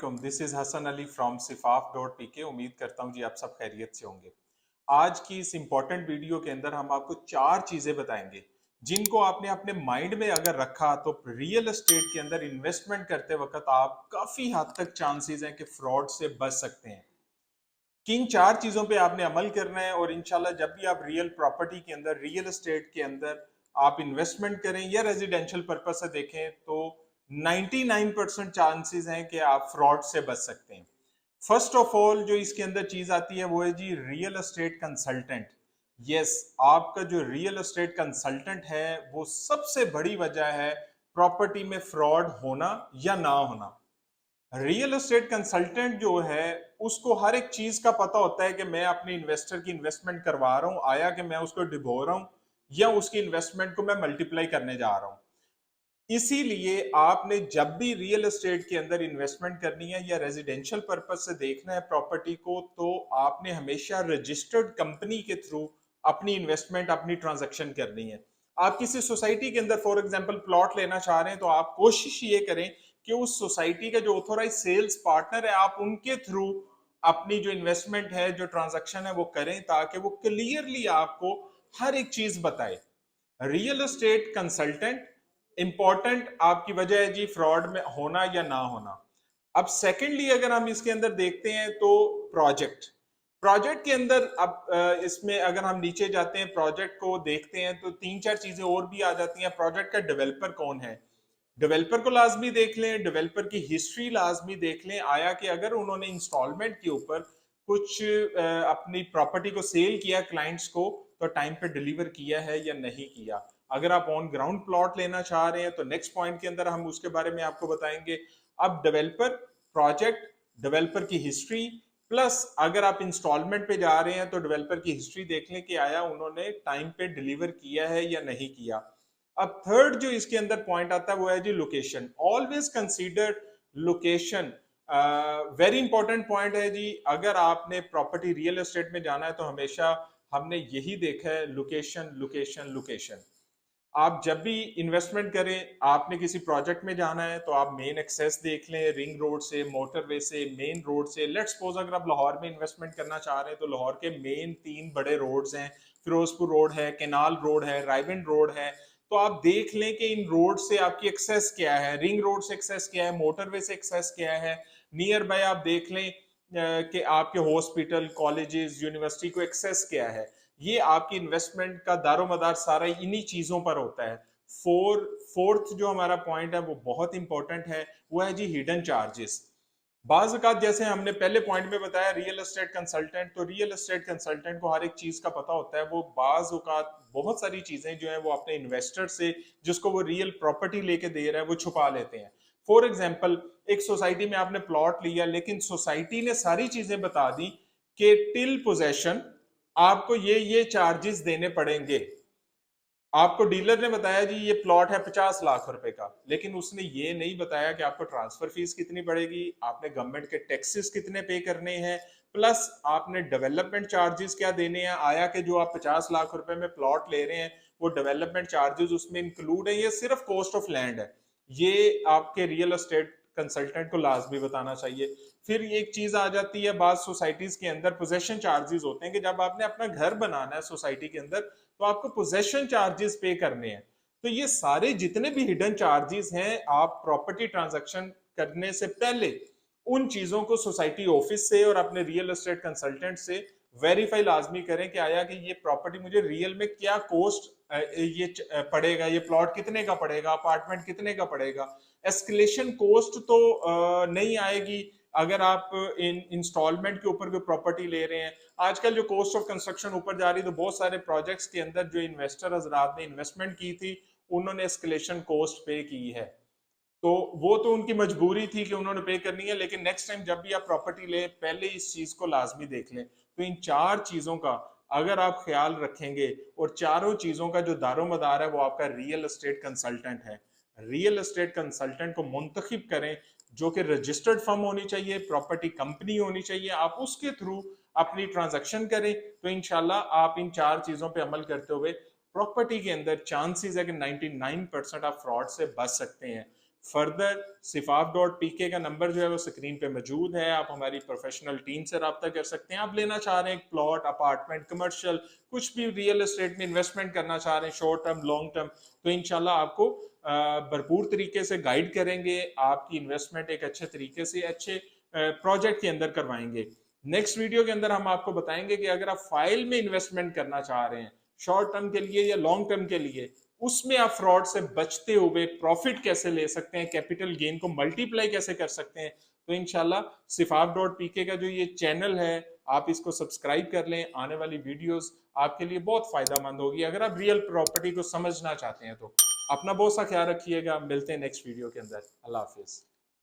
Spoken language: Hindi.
वालेकुम, this is Hasan Ali from सिफाफ.pk। उम्मीद करता हूँ जी आप सब खैरियत से होंगे। आज की इस इम्पोर्टेंट वीडियो के अंदर हम आपको 4 चीज़ें बताएंगे, जिनको आपने अपने माइंड में अगर रखा तो रियल एस्टेट के अंदर इन्वेस्टमेंट करते वक़्त आप काफ़ी हद तक चांसेस हैं कि फ्रॉड से बच सकते हैं। किन 4 चीज़ों पे आपने अमल करना है और इंशाल्लाह जब भी आप रियल प्रॉपर्टी के अंदर, रियल एस्टेट के अंदर आप इन्वेस्टमेंट करें या रेजिडेंशियल पर्पस से देखें तो 99% चांसेस हैं कि आप फ्रॉड से बच सकते हैं। फर्स्ट ऑफ ऑल जो इसके अंदर चीज आती है वो है जी रियल एस्टेट कंसल्टेंट। यस, आपका जो रियल एस्टेट कंसल्टेंट है वो सबसे बड़ी वजह है प्रॉपर्टी में फ्रॉड होना या ना होना। रियल एस्टेट कंसल्टेंट जो है उसको हर एक चीज का पता होता है कि मैं अपने इन्वेस्टर की इन्वेस्टमेंट करवा रहा हूं, आया कि मैं उसको डिबो रहा हूं या उसकी इन्वेस्टमेंट को मैं मल्टीप्लाई करने जा रहा हूं। इसीलिए आपने जब भी रियल एस्टेट के अंदर इन्वेस्टमेंट करनी है या रेजिडेंशियल पर्पज से देखना है प्रॉपर्टी को, तो आपने हमेशा रजिस्टर्ड कंपनी के थ्रू अपनी इन्वेस्टमेंट, अपनी ट्रांजैक्शन करनी है। आप किसी सोसाइटी के अंदर फॉर एग्जांपल प्लॉट लेना चाह रहे हैं तो आप कोशिश ये करें कि उस सोसाइटी का जो ऑथोराइज सेल्स पार्टनर है आप उनके थ्रू अपनी जो इन्वेस्टमेंट है, जो ट्रांजैक्शन है वो करें, ताकि वो क्लियरली आपको हर एक चीज बताए। रियल एस्टेट कंसल्टेंट इंपॉर्टेंट आपकी वजह है जी फ्रॉड में होना या ना होना। अब सेकेंडली अगर हम इसके अंदर देखते हैं तो प्रोजेक्ट प्रोजेक्ट के अंदर अब इसमें अगर हम नीचे जाते हैं प्रोजेक्ट को देखते हैं तो 3-4 चीजें और भी आ जाती हैं। प्रोजेक्ट का डेवलपर कौन है, डेवलपर को लाजमी देख लें, डेवलपर की हिस्ट्री लाजमी देख लें, आया कि अगर उन्होंने इंस्टॉलमेंट के ऊपर कुछ अपनी प्रॉपर्टी को सेल किया क्लाइंट्स को तो टाइम पे डिलीवर किया है या नहीं किया। अगर आप ऑन ग्राउंड प्लॉट लेना चाह रहे हैं तो नेक्स्ट पॉइंट के अंदर हम उसके बारे में आपको बताएंगे। अब डेवलपर, प्रोजेक्ट, डेवलपर की हिस्ट्री प्लस अगर आप इंस्टॉलमेंट पे जा रहे हैं तो डेवलपर की हिस्ट्री देख लें कि आया उन्होंने टाइम पे डिलीवर किया है या नहीं किया। अब थर्ड जो इसके अंदर पॉइंट आता है वो है जी location. Always consider location, very important point है जी। अगर आपने प्रॉपर्टी रियल एस्टेट में जाना है तो हमेशा हमने यही देखा है, लोकेशन लोकेशन लोकेशन। आप जब भी इन्वेस्टमेंट करें, आपने किसी प्रोजेक्ट में जाना है तो आप मेन एक्सेस देख लें, रिंग रोड से, मोटरवे से, मेन रोड से। लेट्स सपोज अगर आप लाहौर में इन्वेस्टमेंट करना चाह रहे हैं तो लाहौर के मेन 3 बड़े रोड्स हैं, फिरोजपुर रोड है, केनाल रोड है, रायविंड रोड है। तो आप देख लें कि इन रोड से आपकी एक्सेस क्या है, रिंग रोड से एक्सेस क्या है, मोटरवे से एक्सेस क्या है। नियर बाय आप देख लें कि आपके हॉस्पिटल, कॉलेजेस, यूनिवर्सिटी को एक्सेस क्या है। ये आपकी इन्वेस्टमेंट का दारोमदार सारा इन्हीं चीजों पर होता है। फोर्थ जो हमारा पॉइंट है वो बहुत इंपॉर्टेंट है, वो है जी हिडन चार्जेस। बाज औकात जैसे हमने पहले पॉइंट में बताया रियल एस्टेट कंसल्टेंट, तो रियल एस्टेट कंसल्टेंट को हर एक चीज का पता होता है। वो बाज औकात बहुत सारी चीजें जो है वो अपने इन्वेस्टर से, जिसको वो रियल प्रॉपर्टी लेके दे रहा है, वो छुपा लेते हैं। फॉर एग्जाम्पल एक सोसाइटी में आपने प्लॉट लिया लेकिन सोसाइटी ने सारी चीजें बता दी कि टिल पोजेशन आपको ये चार्जेस देने पड़ेंगे। आपको डीलर ने बताया जी ये प्लॉट है 50 लाख रुपए का, लेकिन उसने ये नहीं बताया कि आपको ट्रांसफर फीस कितनी पड़ेगी, आपने गवर्नमेंट के टैक्सेस कितने पे करने हैं, प्लस आपने डेवलपमेंट चार्जेस क्या देने हैं। आया कि जो आप 50 लाख रुपए में प्लॉट ले रहे हैं वो डेवलपमेंट चार्जेस उसमें इंक्लूड है, ये सिर्फ कॉस्ट ऑफ लैंड है। ये आपके रियल एस्टेट कंसल्टेंट को लाजमी बताना चाहिए। फिर एक चीज आ जाती है, बाद सोसाइटीज के अंदर पोजेशन चार्जेस होते हैं कि जब आपने अपना घर बनाना है सोसाइटी के अंदर तो आपको पोजेशन चार्जेस पे करने हैं। तो ये सारे जितने भी हिडन चार्जेस हैं, आप प्रॉपर्टी ट्रांजैक्शन करने से पहले उन चीजों को सोसाइटी ऑफिस से और अपने रियल एस्टेट कंसल्टेंट से वेरीफाई लाजमी करें कि आया कि ये प्रॉपर्टी मुझे रियल में क्या कॉस्ट पड़ेगा, ये प्लॉट कितने का पड़ेगा, अपार्टमेंट कितने का पड़ेगा। एस्केलेशन कॉस्ट तो नहीं आएगी अगर आप इंस्टॉलमेंट के ऊपर कोई प्रॉपर्टी ले रहे हैं। आजकल जो कॉस्ट ऑफ कंस्ट्रक्शन ऊपर जा रही है तो बहुत सारे प्रोजेक्ट्स के अंदर जो इन्वेस्टर हजरात ने इन्वेस्टमेंट की थी उन्होंने एस्केलेशन कॉस्ट पे की है। तो वो तो उनकी मजबूरी थी कि उन्होंने पे करनी है, लेकिन नेक्स्ट टाइम जब भी आप प्रॉपर्टी ले पहले इस चीज को लाजमी देख लें। तो इन 4 चीजों का अगर आप ख्याल रखेंगे और चारों चीजों का जो दारोमदार है वो आपका रियल एस्टेट कंसल्टेंट है। रियल एस्टेट कंसल्टेंट को मुंतखब करें जो कि रजिस्टर्ड फर्म होनी चाहिए, प्रॉपर्टी कंपनी होनी चाहिए, आप उसके थ्रू अपनी ट्रांजैक्शन करें। तो इंशाल्लाह आप इन 4 चीजों पे अमल करते हुए प्रॉपर्टी के अंदर चांसेस है कि 99% आप फ्रॉड से बच सकते हैं। फर्दर sifaf.pk का नंबर जो है वो स्क्रीन पे मौजूद है, आप हमारी प्रोफेशनल टीम से रब्ता कर सकते हैं। आप लेना चाह रहे हैं एक प्लॉट, अपार्टमेंट, कमर्शियल, कुछ भी रियल एस्टेट में इन्वेस्टमेंट करना चाह रहे हैं, शॉर्ट टर्म, लॉन्ग टर्म, तो इंशाल्लाह आपको भरपूर तरीके से गाइड करेंगे, आपकी इन्वेस्टमेंट एक अच्छे तरीके से अच्छे प्रोजेक्ट के अंदर करवाएंगे। नेक्स्ट वीडियो के अंदर हम आपको बताएंगे कि अगर आप फाइल में इन्वेस्टमेंट करना चाह रहे हैं शॉर्ट टर्म के लिए या लॉन्ग टर्म के लिए, उसमें आप फ्रॉड से बचते हुए प्रॉफिट कैसे ले सकते हैं, कैपिटल गेन को मल्टीप्लाई कैसे कर सकते हैं। तो इंशाल्लाह sifaf.pk का जो ये चैनल है आप इसको सब्सक्राइब कर लें, आने वाली वीडियोस आपके लिए बहुत फायदेमंद होगी अगर आप रियल प्रॉपर्टी को समझना चाहते हैं। तो अपना बहुत सा ख्याल रखिएगा, मिलते हैं नेक्स्ट वीडियो के अंदर। अल्लाह हाफिज।